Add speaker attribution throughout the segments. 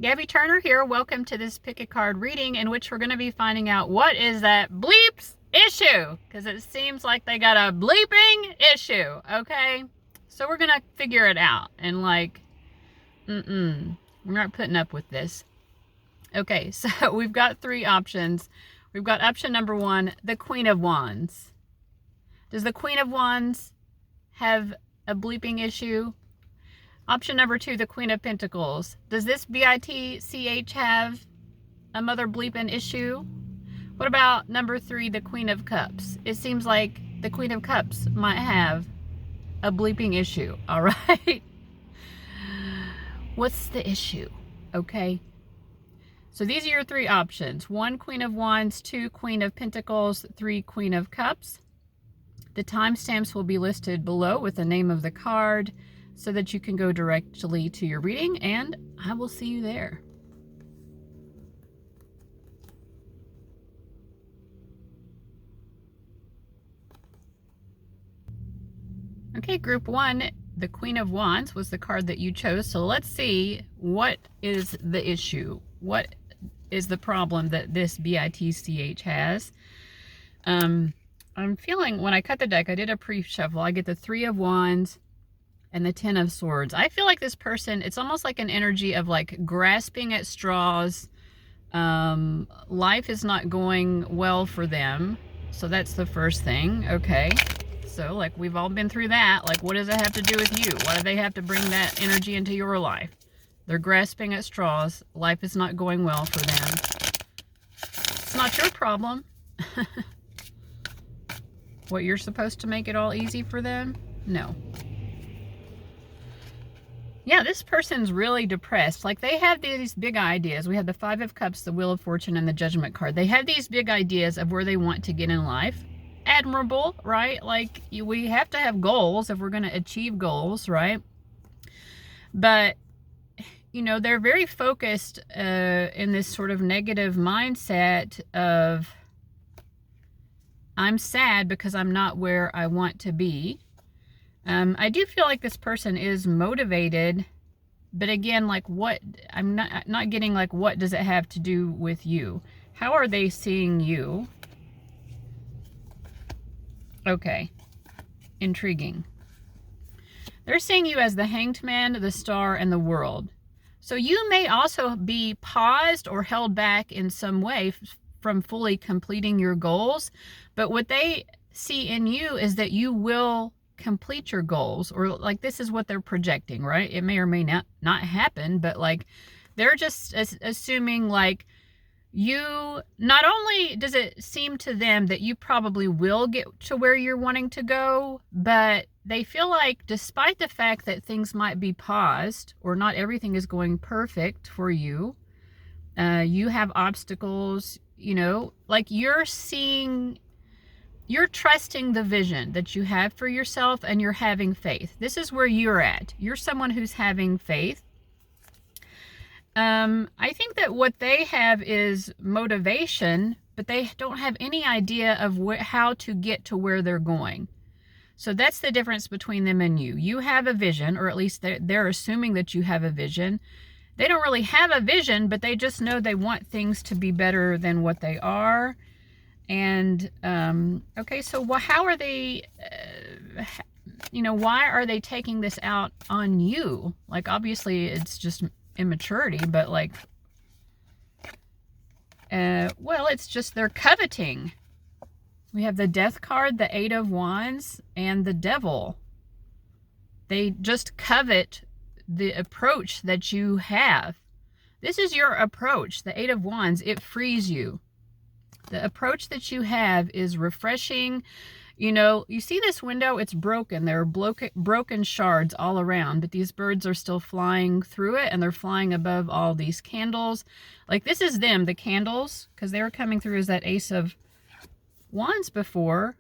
Speaker 1: Gabby Turner here. Welcome to this pick a card reading in which we're going to be finding out what is that bleeps issue, because it seems like they got a bleeping issue. Okay, so we're going to figure it out, and like, we're not putting up with this. Okay, so we've got three options. We've got option number one, the Queen of Wands. Does the Queen of Wands have a bleeping issue? Option number two, the Queen of Pentacles. Does this BITCH have a mother bleeping issue? What about number three, the Queen of Cups? It seems like the Queen of Cups might have a bleeping issue, all right? What's the issue, okay? So these are your three options. One, Queen of Wands. Two, Queen of Pentacles. Three, Queen of Cups. The timestamps will be listed below with the name of the card, so that you can go directly to your reading, and I will see you there. Okay, group one, the Queen of Wands was the card that you chose, so let's see what is the issue. What is the problem that this BITCH has? I'm feeling, when I cut the deck, I did a pre-shuffle, I get the Three of Wands and the Ten of Swords. I feel like this person, it's almost like an energy of like grasping at straws. Life is not going well for them. So that's the first thing. Okay. So like we've all been through that. Like, what does it have to do with you? Why do they have to bring that energy into your life? They're grasping at straws. Life is not going well for them. It's not your problem. What, you're supposed to make it all easy for them? No. Yeah, this person's really depressed. Like, they have these big ideas. We have the Five of Cups, the Wheel of Fortune, and the Judgment card. They have these big ideas of where they want to get in life. Admirable, right? Like, we have to have goals if we're going to achieve goals, right? But, you know, they're very focused in this sort of negative mindset of, I'm sad because I'm not where I want to be. I do feel like this person is motivated, but again, like, what, I'm not getting, like, what does it have to do with you? How are they seeing you? Okay, intriguing. They're seeing you as the Hanged Man, the Star, and the World. So you may also be paused or held back in some way from fully completing your goals, but what they see in you is that you will complete your goals, or like, this is what they're projecting, right? It may or may not happen, but like, they're just assuming like, you, not only does it seem to them that you probably will get to where you're wanting to go, but they feel like, despite the fact that things might be paused or not everything is going perfect for you, you have obstacles, you know, like, you're trusting the vision that you have for yourself, and you're having faith. This is where you're at. You're someone who's having faith. I think that what they have is motivation, but they don't have any idea of how to get to where they're going. So that's the difference between them and you. You have a vision, or at least they're assuming that you have a vision. They don't really have a vision, but they just know they want things to be better than what they are. And, okay, so how are they, you know, why are they taking this out on you? Like, obviously it's just immaturity, but like, well, it's just they're coveting. We have the Death card, the Eight of Wands, and the Devil. They just covet the approach that you have. This is your approach. The Eight of Wands, it frees you. The approach that you have is refreshing. You know, you see this window, it's broken. There are broken shards all around, but these birds are still flying through it, and they're flying above all these candles. Like, this is them, the candles, because they were coming through as that Ace of Wands before,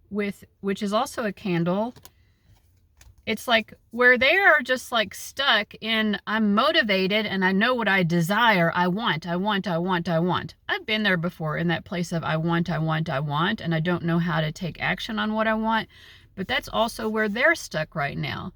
Speaker 1: which is also a candle. It's like where they are just like stuck in, I'm motivated and I know what I desire. I want. I've been there before, in that place of I want, and I don't know how to take action on what I want. But that's also where they're stuck right now.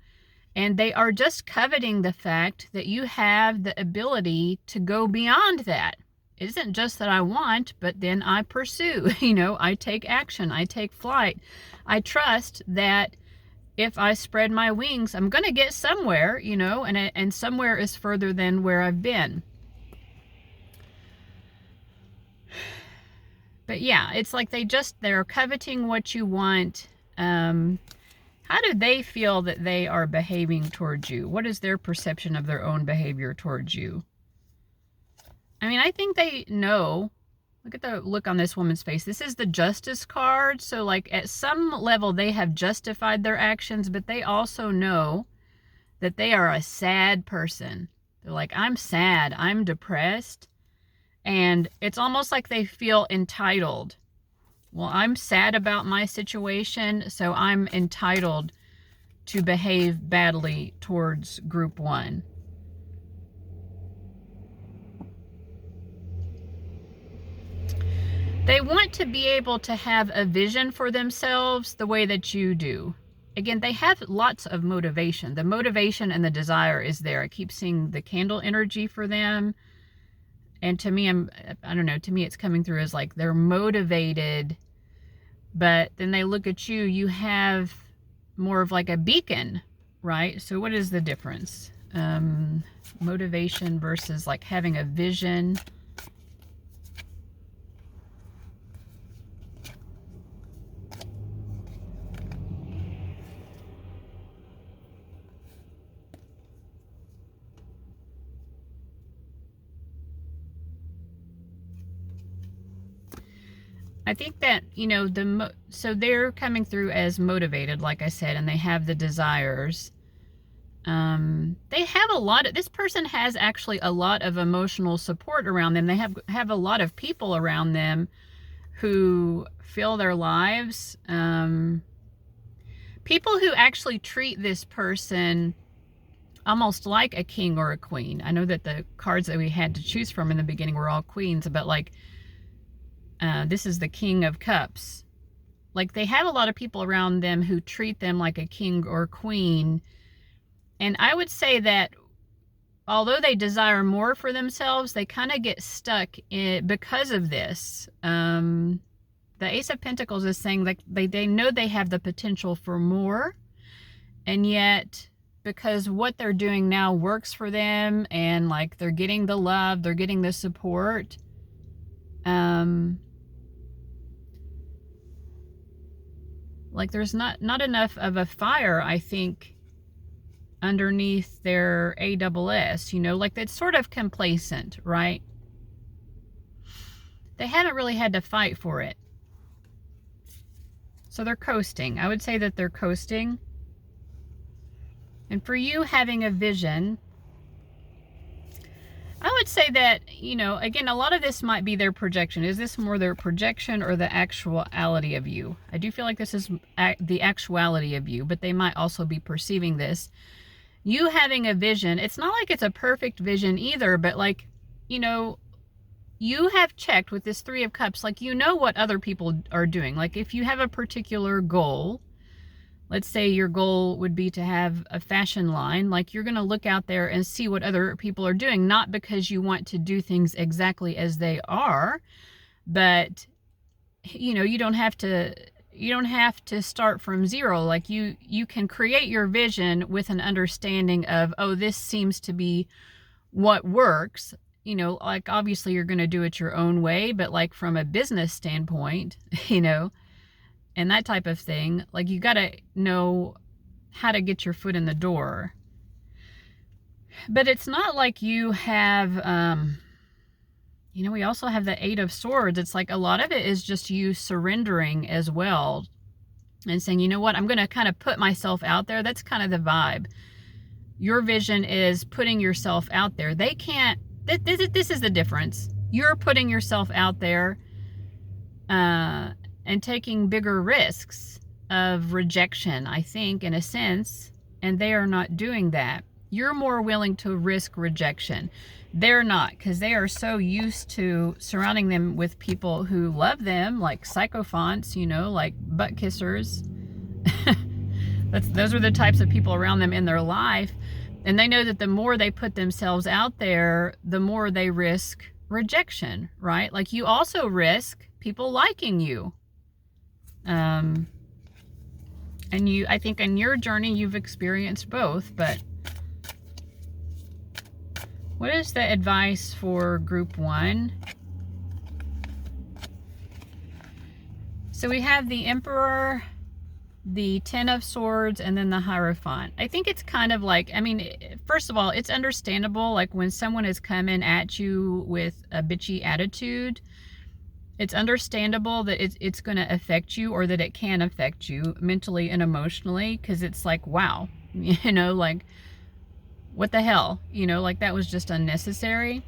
Speaker 1: And they are just coveting the fact that you have the ability to go beyond that. It isn't just that I want, but then I pursue, I take action, I take flight. I trust that if I spread my wings, I'm going to get somewhere, and somewhere is further than where I've been. But yeah, it's like they're coveting what you want. How do they feel that they are behaving towards you? What is their perception of their own behavior towards you? I mean, I think they know. Look at the look on this woman's face. This is the Justice card. So like at some level they have justified their actions, but they also know that they are a sad person. They're like, I'm sad, I'm depressed. And it's almost like they feel entitled. Well, I'm sad about my situation, so I'm entitled to behave badly towards group one. They want to be able to have a vision for themselves the way that you do. Again, they have lots of motivation. The motivation and the desire is there. I keep seeing the candle energy for them. And to me, I don't know, to me it's coming through as like they're motivated, but then they look at you, you have more of like a beacon, right? So what is the difference? Motivation versus like having a vision. I think that, so they're coming through as motivated, like I said, and they have the desires. They have this person has actually a lot of emotional support around them. They have a lot of people around them who fill their lives. People who actually treat this person almost like a king or a queen. I know that the cards that we had to choose from in the beginning were all queens, but like, this is the King of Cups. Like they have a lot of people around them who treat them like a king or queen. And I would say that although they desire more for themselves, they kind of get stuck because of this. The Ace of Pentacles is saying like they know they have the potential for more. And yet, because what they're doing now works for them and like they're getting the love, they're getting the support. Like there's not enough of a fire, I think, underneath their ASS, like it's sort of complacent, right? They haven't really had to fight for it. So they're coasting. I would say that they're coasting. And for you having a vision, I would say that, again, a lot of this might be their projection. Is this more their projection or the actuality of you? I do feel like this is the actuality of you, but they might also be perceiving this. You having a vision, it's not like it's a perfect vision either, but like, you have checked with this Three of Cups, like, what other people are doing. Like if you have a particular goal, let's say your goal would be to have a fashion line, like you're going to look out there and see what other people are doing, not because you want to do things exactly as they are, but you don't have to start from zero. Like you can create your vision with an understanding of, oh, this seems to be what works. Like obviously you're going to do it your own way, but like from a business standpoint, and that type of thing, like you got to know how to get your foot in the door. But it's not like you have, we also have the Eight of Swords. It's like a lot of it is just you surrendering as well and saying, you know what, I'm going to kind of put myself out there. That's kind of the vibe. Your vision is putting yourself out there. They can't, this is the difference. You're putting yourself out there, and taking bigger risks of rejection, I think, in a sense, and they are not doing that. You're more willing to risk rejection. They're not, because they are so used to surrounding them with people who love them, like sycophants, like butt kissers. Those are the types of people around them in their life. And they know that the more they put themselves out there, the more they risk rejection, right? Like, you also risk people liking you. And I think in your journey, you've experienced both, but what is the advice for group 1? So we have the Emperor, the Ten of Swords, and then the Hierophant. I think it's kind of like, I mean, first of all, it's understandable, like when someone is coming at you with a bitchy attitude, it's understandable that it's going to affect you, or that it can affect you mentally and emotionally, because it's like, wow, you know, like, what the hell, you know, like that was just unnecessary.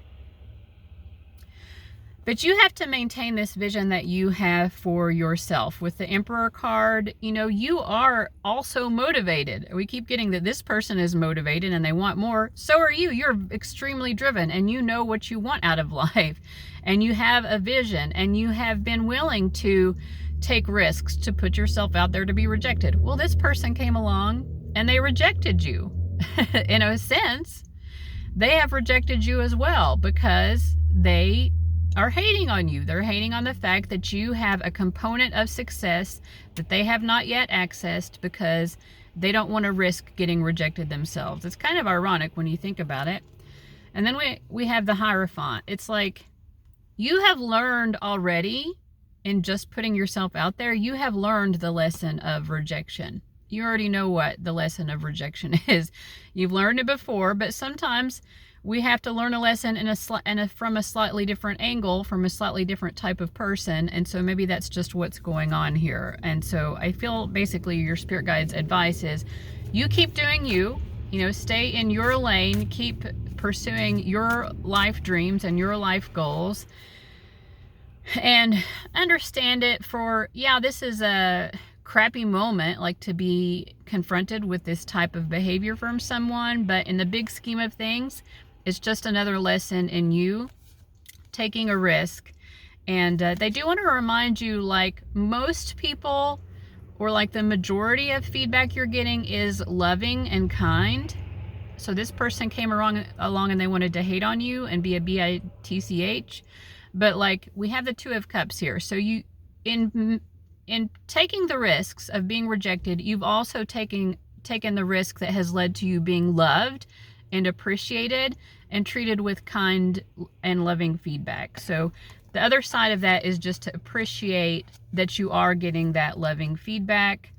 Speaker 1: But you have to maintain this vision that you have for yourself. With the Emperor card, you know, you are also motivated. We keep getting that this person is motivated and they want more. So are you. You're extremely driven and you know what you want out of life. And you have a vision and you have been willing to take risks to put yourself out there to be rejected. Well, this person came along and they rejected you. In a sense, they have rejected you as well, because they are hating on you. They're hating on the fact that you have a component of success that they have not yet accessed, because they don't want to risk getting rejected themselves. It's kind of ironic when you think about it. And then we have the Hierophant. It's like, you have learned already, in just putting yourself out there, you have learned the lesson of rejection. You already know what the lesson of rejection is. You've learned it before, but sometimes we have to learn a lesson from a slightly different angle, from a slightly different type of person. And so maybe that's just what's going on here. And so I feel basically your spirit guide's advice is, you keep doing you, you know, stay in your lane, keep pursuing your life dreams and your life goals, and understand it for, yeah, this is a crappy moment, like to be confronted with this type of behavior from someone, but in the big scheme of things, it's just another lesson in you taking a risk. And they do want to remind you, like, most people, or like the majority of feedback you're getting, is loving and kind. So this person came along and they wanted to hate on you and be a bitch, but like, we have the Two of Cups here. So you, in taking the risks of being rejected, you've also taken the risk that has led to you being loved and appreciated and treated with kind and loving feedback. So the other side of that is just to appreciate that you are getting that loving feedback.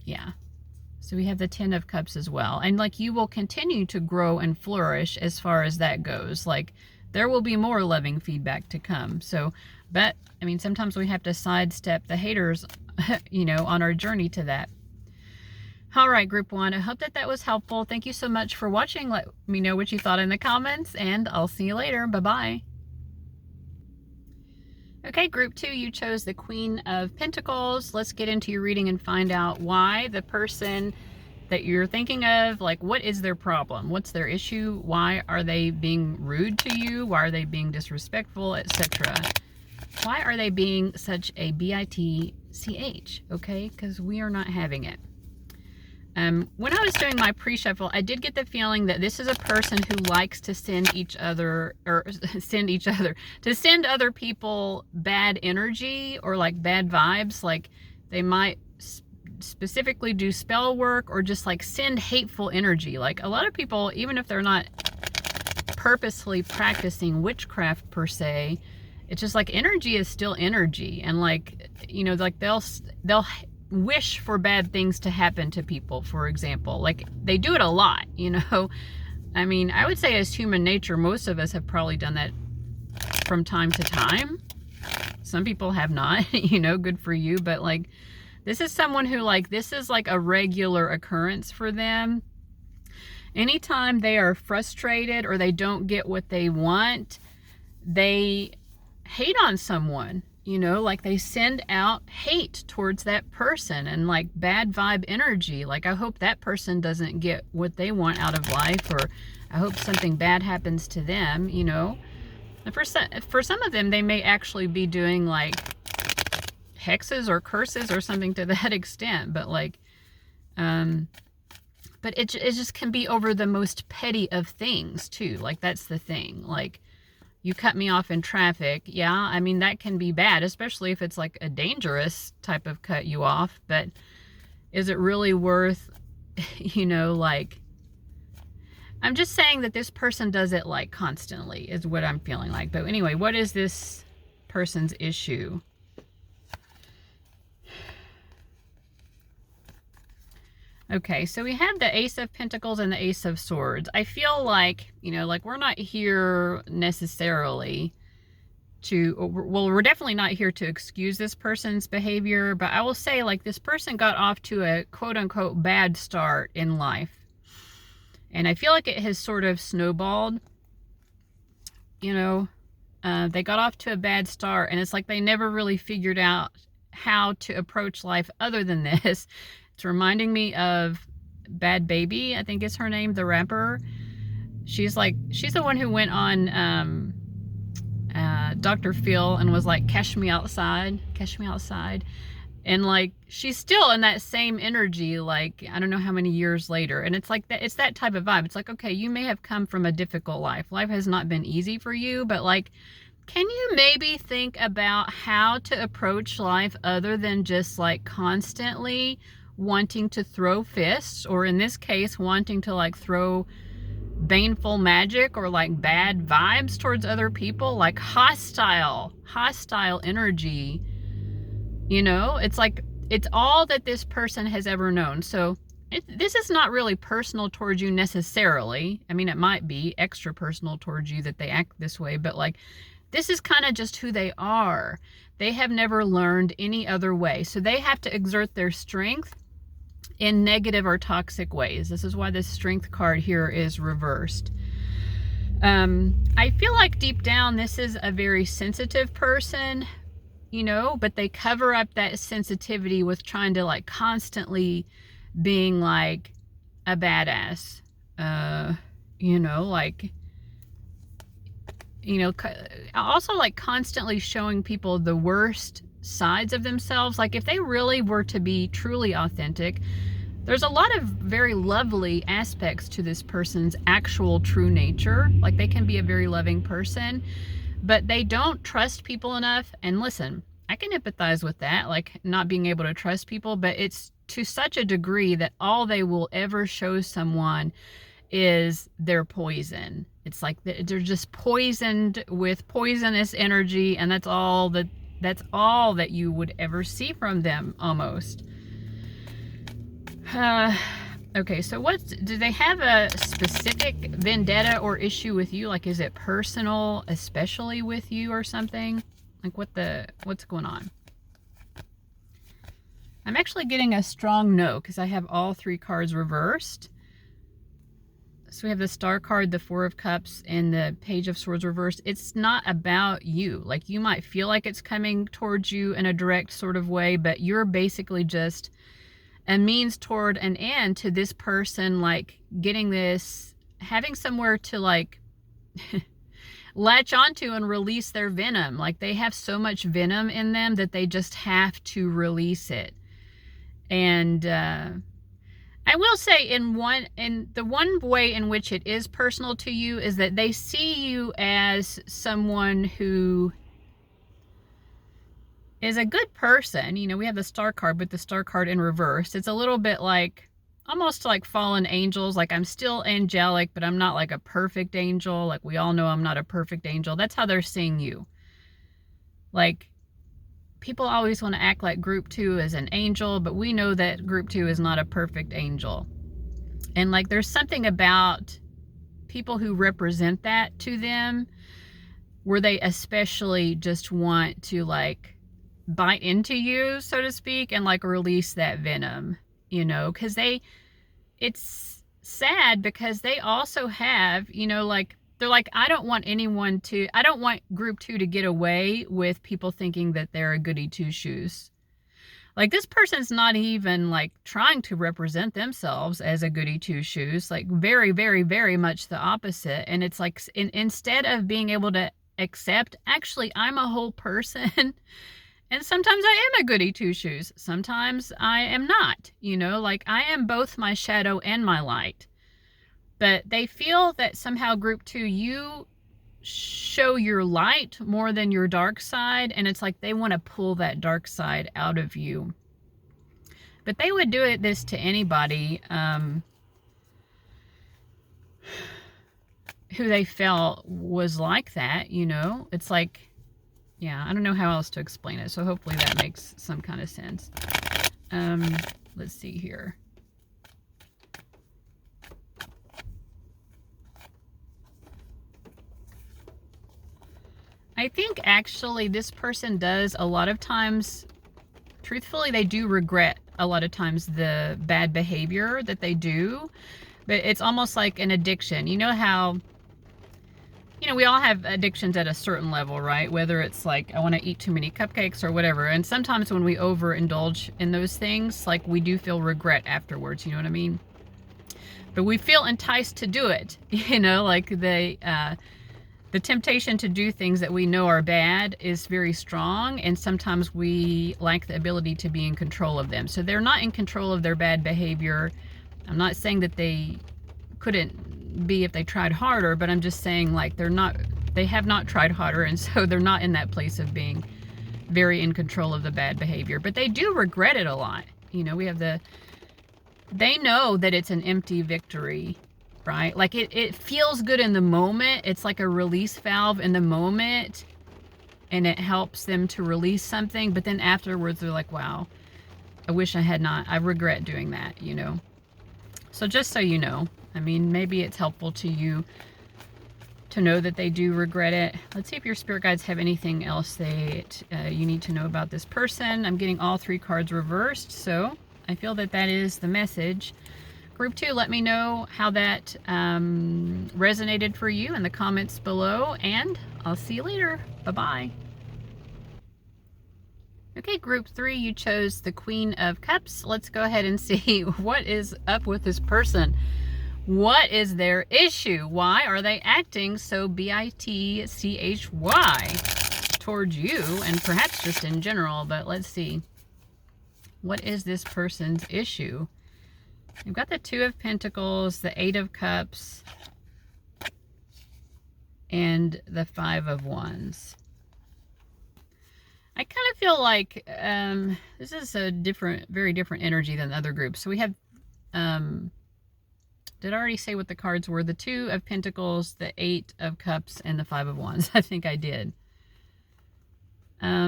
Speaker 1: Yeah. So we have the Ten of Cups as well. And like, you will continue to grow and flourish as far as that goes. Like, there will be more loving feedback to come. So, but I mean, sometimes we have to sidestep the haters, you know, on our journey to that. All right, group 1, I hope that was helpful. Thank you so much for watching. Let me know what you thought in the comments, and I'll see you later. Bye-bye. Okay, group 2, you chose the Queen of Pentacles. Let's get into your reading and find out why the person that you're thinking of, like, what is their problem? What's their issue? Why are they being rude to you? Why are they being disrespectful, etc.? Why are they being such a bitch? Okay, because we are not having it. When I was doing my pre-shuffle, I did get the feeling that this is a person who likes to send send other people bad energy, or like bad vibes. Like, they might specifically do spell work, or just like send hateful energy. Like, a lot of people, even if they're not purposely practicing witchcraft per se, it's just like, energy is still energy. And like, you know, like they'll wish for bad things to happen to people, for example. Like, they do it a lot, you know. I mean, I would say as human nature, most of us have probably done that from time to time. Some people have not, you know, good for you. But like, this is someone who, like, this is like a regular occurrence for them. Anytime they are frustrated or they don't get what they want, they hate on someone. You know, like, they send out hate towards that person and like bad vibe energy. Like, I hope that person doesn't get what they want out of life, or I hope something bad happens to them, you know. And for some of them, they may actually be doing like hexes or curses or something to that extent, but like, but it just can be over the most petty of things too. Like, that's the thing. Like, you cut me off in traffic. Yeah, I mean, that can be bad, especially if it's like a dangerous type of cut you off. But is it really worth, you know, like, I'm just saying that this person does it like constantly is what I'm feeling like. But anyway, what is this person's issue? Okay, so we have the Ace of Pentacles and the Ace of Swords. I feel like, you know, like we're not here necessarily to, well, we're definitely not here to excuse this person's behavior, but I will say, like, this person got off to a quote-unquote bad start in life. And I feel like it has sort of snowballed, you know. They got off to a bad start, and it's like they never really figured out how to approach life other than this. It's reminding me of Bad Baby, I think is her name, the rapper. She's the one who went on Dr. Phil and was like, cash me outside. And like, she's still in that same energy, like, I don't know how many years later. And it's like that, it's that type of vibe. It's like, okay, you may have come from a difficult life. Life has not been easy for you, but like, can you maybe think about how to approach life other than just like constantly wanting to throw fists, or in this case, wanting to like throw baneful magic or like bad vibes towards other people, like hostile energy. You know, it's like, it's all that this person has ever known. So this is not really personal towards you necessarily. I mean, it might be extra personal towards you that they act this way, but like, this is kind of just who they are. They have never learned any other way. So they have to exert their strength in negative or toxic ways. This is why this strength card here is reversed. I feel like deep down, this is a very sensitive person, you know, but they cover up that sensitivity with trying to like constantly being like a badass, you know, like, you know, also like constantly showing people the worst sides of themselves. Like, if they really were to be truly authentic, there's a lot of very lovely aspects to this person's actual true nature. Like, they can be a very loving person, but they don't trust people enough. And listen, I can empathize with that, like not being able to trust people, but it's to such a degree that all they will ever show someone is their poison. It's like they're just poisoned with poisonous energy, and that's all that you would ever see from them, almost. Okay, so do they have a specific vendetta or issue with you? Like, is it personal, especially with you or something? Like, what's going on? I'm actually getting a strong no, because I have all three cards reversed. So we have the Star card, the Four of Cups, and the Page of Swords reversed. It's not about you. Like, you might feel like it's coming towards you in a direct sort of way, but you're basically just a means toward an end to this person, like, getting this, having somewhere to, like, latch onto and release their venom. Like, they have so much venom in them that they just have to release it. And I will say, in the one way in which it is personal to you is that they see you as someone who is a good person. You know, we have the Star card, but the Star card in reverse. It's a little bit like, almost like fallen angels. Like, I'm still angelic, but I'm not like a perfect angel. Like, we all know I'm not a perfect angel. That's how they're seeing you. Like, people always want to act like group 2 is an angel, but we know that group 2 is not a perfect angel. And like, there's something about people who represent that to them where they especially just want to like bite into you, so to speak, and like release that venom, you know, because it's sad because they also have, you know, like, they're like, I don't want group 2 to get away with people thinking that they're a goody two-shoes. Like, this person's not even like trying to represent themselves as a goody two-shoes, like very, very, very much the opposite. And it's like, instead of being able to accept, actually, I'm a whole person And sometimes I am a goody two-shoes. Sometimes I am not, you know, like I am both my shadow and my light. But they feel that somehow group 2, you show your light more than your dark side. And it's like they want to pull that dark side out of you. But they would do this to anybody who they felt was like that, you know. It's like, yeah, I don't know how else to explain it. So hopefully that makes some kind of sense. Let's see here. I think actually this person does a lot of times, truthfully, they do regret a lot of times the bad behavior that they do. But it's almost like an addiction. You know how, you know, we all have addictions at a certain level, right? Whether it's like, I want to eat too many cupcakes or whatever. And sometimes when we overindulge in those things, like we do feel regret afterwards, you know what I mean? But we feel enticed to do it, you know, like the temptation to do things that we know are bad is very strong, and sometimes we lack the ability to be in control of them. So they're not in control of their bad behavior. I'm not saying that they couldn't be if they tried harder, but I'm just saying like they have not tried harder, and so they're not in that place of being very in control of the bad behavior. But they do regret it a lot. You know, we have they know that it's an empty victory, right? Like it feels good in the moment. It's like a release valve in the moment, and it helps them to release something. But then afterwards, they're like, wow, I wish I had not. I regret doing that, you know? So just so you know, I mean, maybe it's helpful to you to know that they do regret it. Let's see if your spirit guides have anything else that you need to know about this person. I'm getting all 3 cards reversed, so I feel that that is the message. Group 2, let me know how that resonated for you in the comments below, and I'll see you later. Bye-bye. Okay, group 3, you chose the Queen of Cups. Let's go ahead and see what is up with this person. What is their issue? Why are they acting so bitchy towards you, and perhaps just in general, but let's see. What is this person's issue? You've got the 2 of Pentacles, the 8 of Cups, and the 5 of Wands. I kind of feel like this is a very different energy than the other groups. So we have, did I already say what the cards were? The 2 of Pentacles, the 8 of Cups, and the 5 of Wands. I think I did. I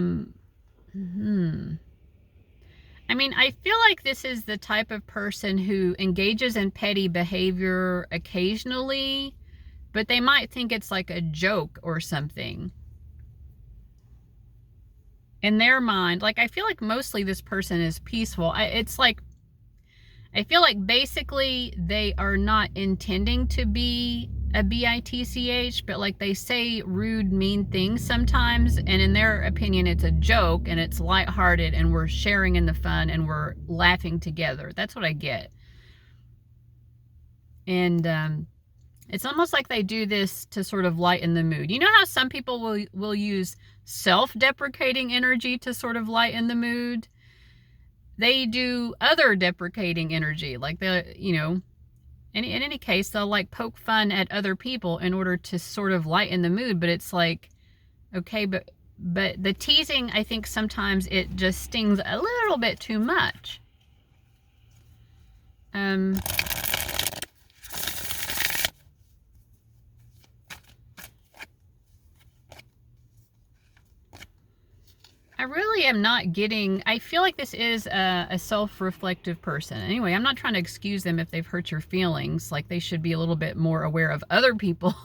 Speaker 1: mean, I feel like this is the type of person who engages in petty behavior occasionally, but they might think it's like a joke or something. In their mind, like, I feel like mostly this person is peaceful. It's like, I feel like basically they are not intending to be a bitch, but like they say rude, mean things sometimes, and in their opinion it's a joke and it's lighthearted and we're sharing in the fun and we're laughing together. That's what I get. And it's almost like they do this to sort of lighten the mood. You know how some people will use self-deprecating energy to sort of lighten the mood? They do other deprecating energy, like you know, in any case, they'll like poke fun at other people in order to sort of lighten the mood. But it's like, okay, but the teasing, I think sometimes it just stings a little bit too much. I really am not getting, I feel like this is a self-reflective person. Anyway, I'm not trying to excuse them if they've hurt your feelings. Like, they should be a little bit more aware of other people.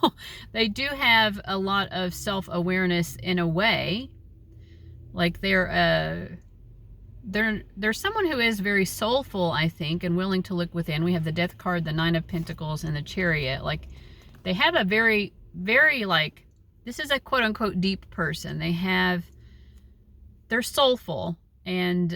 Speaker 1: They do have a lot of self-awareness in a way. Like, they're someone who is very soulful, I think, and willing to look within. We have the Death card, the 9 of Pentacles, and the Chariot. Like, they have a very, very, like, this is a quote-unquote deep person. They're soulful, and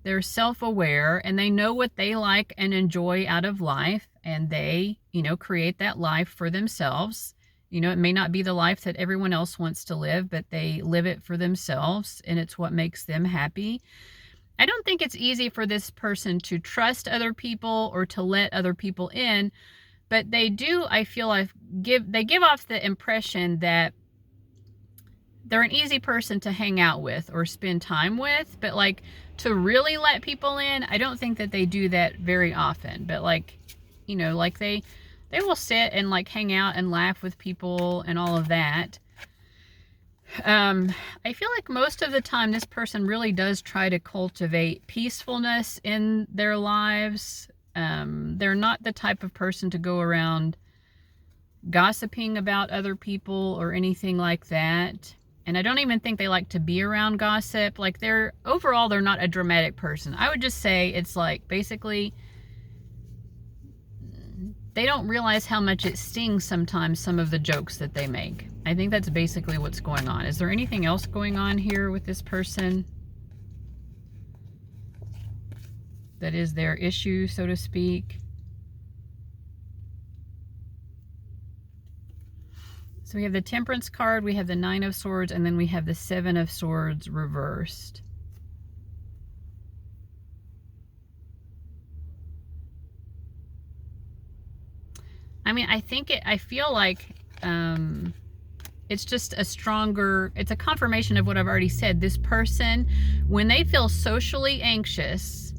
Speaker 1: they're self-aware, and they know what they like and enjoy out of life, and they, you know, create that life for themselves, You know, it may not be the life that everyone else wants to live, but they live it for themselves, and it's what makes them happy. I don't think it's easy for this person to trust other people or to let other people in, but they do, I feel like, they give off the impression that they're an easy person to hang out with or spend time with, but like to really let people in, I don't think that they do that very often. But like, you know, like they will sit and like hang out and laugh with people and all of that. I feel like most of the time this person really does try to cultivate peacefulness in their lives. They're not the type of person to go around gossiping about other people or anything like that. And I don't even think they like to be around gossip. Like overall, they're not a dramatic person. I would just say it's like, basically, they don't realize how much it stings sometimes, some of the jokes that they make. I think that's basically what's going on. Is there anything else going on here with this person that is their issue, so to speak? So we have the Temperance card, we have the Nine of Swords, and then we have the Seven of Swords reversed. I mean, I feel like it's just it's a confirmation of what I've already said. This person, when they feel socially anxious,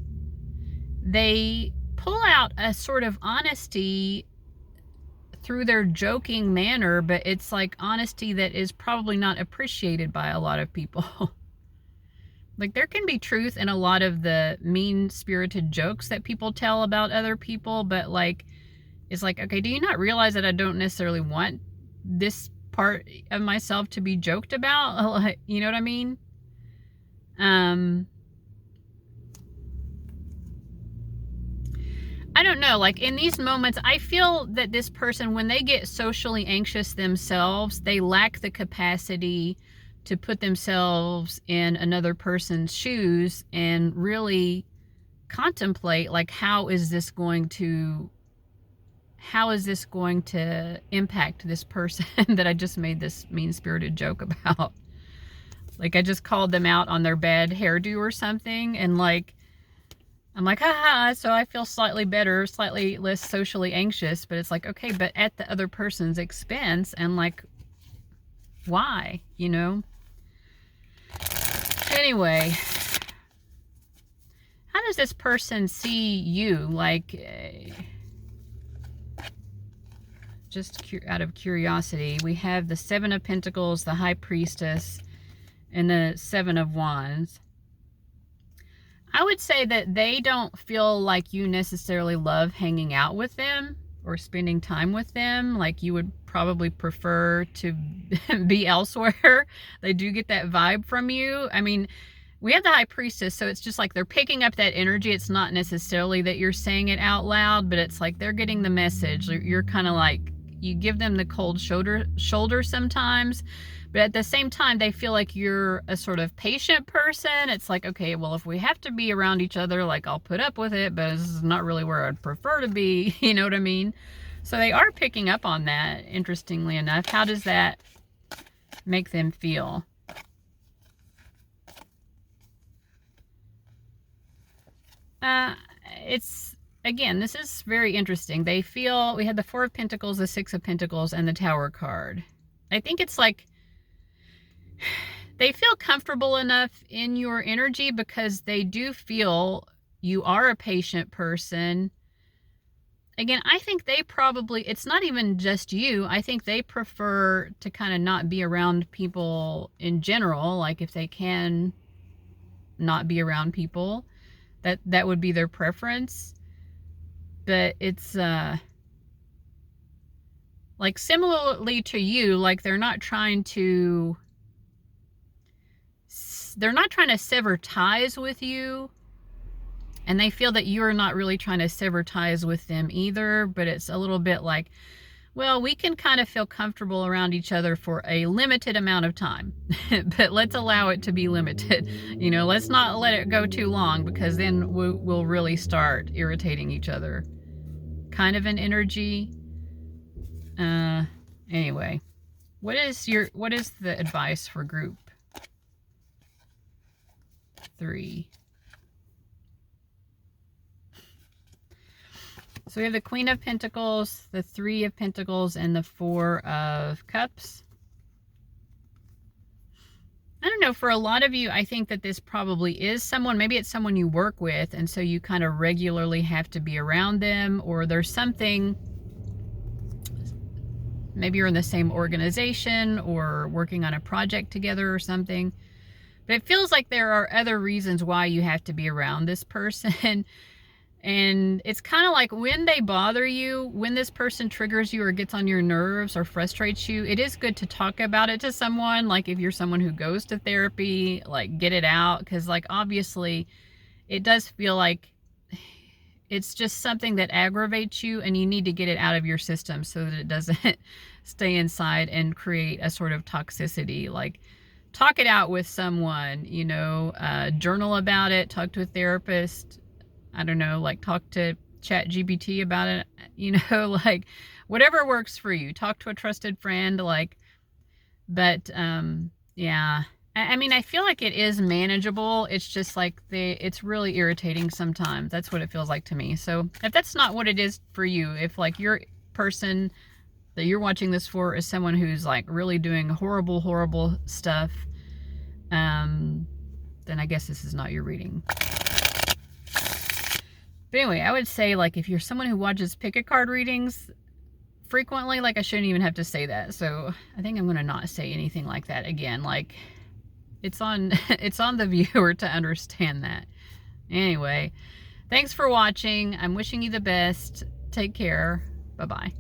Speaker 1: they pull out a sort of honesty through their joking manner, but it's like honesty that is probably not appreciated by a lot of people. Like, there can be truth in a lot of the mean-spirited jokes that people tell about other people, but like, it's like, okay, do you not realize that I don't necessarily want this part of myself to be joked about? You know what I mean? I don't know, like in these moments, I feel that this person, when they get socially anxious themselves, they lack the capacity to put themselves in another person's shoes and really contemplate, like, how is this going to impact this person that I just made this mean-spirited joke about. Like, I just called them out on their bad hairdo or something, and like, I'm like, haha, so I feel slightly better, slightly less socially anxious, but it's like, okay, but at the other person's expense, and like, why, you know? Anyway, how does this person see you? Like, just out of curiosity, we have the Seven of Pentacles, the High Priestess, and the Seven of Wands. I would say that they don't feel like you necessarily love hanging out with them or spending time with them. Like, you would probably prefer to be elsewhere. They do get that vibe from you. I mean, we have the High Priestess, so it's just like they're picking up that energy. It's not necessarily that you're saying it out loud, but it's like they're getting the message. You're kind of like, you give them the cold shoulder sometimes, but at the same time, they feel like you're a sort of patient person. It's like, okay, well, if we have to be around each other, like, I'll put up with it, but this is not really where I'd prefer to be. You know what I mean? So they are picking up on that, interestingly enough. How does that make them feel? Again, this is very interesting. They feel, we had the Four of Pentacles, the Six of Pentacles, and the Tower card. I think it's like, they feel comfortable enough in your energy because they do feel you are a patient person. Again, I think they probably, it's not even just you. I think they prefer to kind of not be around people in general. Like, if they can not be around people, that would be their preference. But it's like, similarly to you, like, they're not trying to sever ties with you, and they feel that you're not really trying to sever ties with them either. But it's a little bit like, well, we can kind of feel comfortable around each other for a limited amount of time, but let's allow it to be limited. You know, let's not let it go too long, because then we'll really start irritating each other. Kind of an energy. Anyway. What is the advice for group 3? So we have the Queen of Pentacles, the 3 of Pentacles, and the 4 of Cups. I don't know, for a lot of you, I think that this probably is someone, maybe it's someone you work with, and so you kind of regularly have to be around them, or there's something, maybe you're in the same organization or working on a project together or something. But it feels like there are other reasons why you have to be around this person. And it's kind of like when they bother you, when this person triggers you or gets on your nerves or frustrates you, it is good to talk about it to someone. Like if you're someone who goes to therapy, like get it out. Because like obviously it does feel like it's just something that aggravates you and you need to get it out of your system so that it doesn't stay inside and create a sort of toxicity. Like talk it out with someone, you know, journal about it, talk to a therapist. I don't know, like talk to ChatGPT about it, you know, like whatever works for you. Talk to a trusted friend, like, but yeah. I mean, I feel like it is manageable. It's just like it's really irritating sometimes. That's what it feels like to me. So if that's not what it is for you, if like your person that you're watching this for is someone who's like really doing horrible, horrible stuff, then I guess this is not your reading. But anyway, I would say, like, if you're someone who watches pick a card readings frequently, like, I shouldn't even have to say that. So I think I'm going to not say anything like that again. Like, it's on the viewer to understand that. Anyway, thanks for watching. I'm wishing you the best. Take care. Bye-bye.